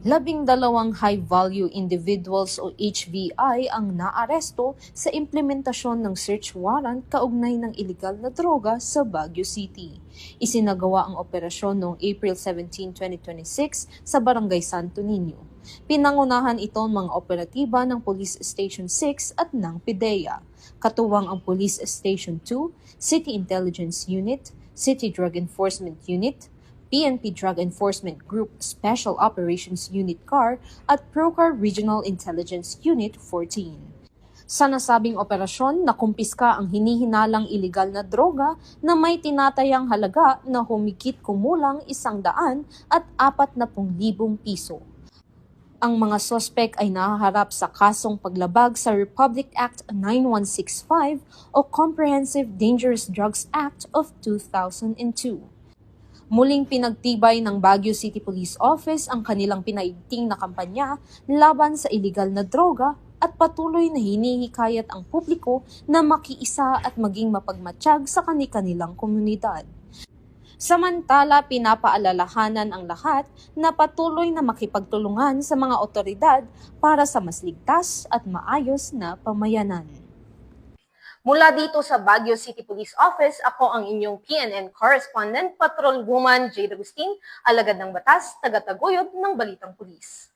12 high-value individuals o HVI ang naaresto sa implementasyon ng search warrant kaugnay ng iligal na droga sa Baguio City. Isinagawa ang operasyon noong April 17, 2026 sa Barangay Santo Niño. Pinangunahan ito ng mga operatiba ng Police Station 6 at ng PIDEA. Katuwang ang Police Station 2, City Intelligence Unit, City Drug Enforcement Unit, PNP Drug Enforcement Group Special Operations Unit CAR at PROCAR Regional Intelligence Unit 14. Sa nasabing operasyon, nakumpiska ang hinihinalang iligal na droga na may tinatayang halaga na humigit kumulang 140,000 piso. Ang mga sospek ay nahaharap sa kasong paglabag sa Republic Act 9165 o Comprehensive Dangerous Drugs Act of 2002. Muling pinagtibay ng Baguio City Police Office ang kanilang pinaigting na kampanya laban sa iligal na droga at patuloy na hinihikayat ang publiko na makiisa at maging mapagmatsyag sa kanilang komunidad. Samantala, pinapaalalahanan ang lahat na patuloy na makipagtulungan sa mga otoridad para sa mas ligtas at maayos na pamayanan. Mula dito sa Baguio City Police Office, ako ang inyong PNN correspondent, Patrolwoman Jade Agustin, alagad ng batas, taga-taguyod ng Balitang Pulis.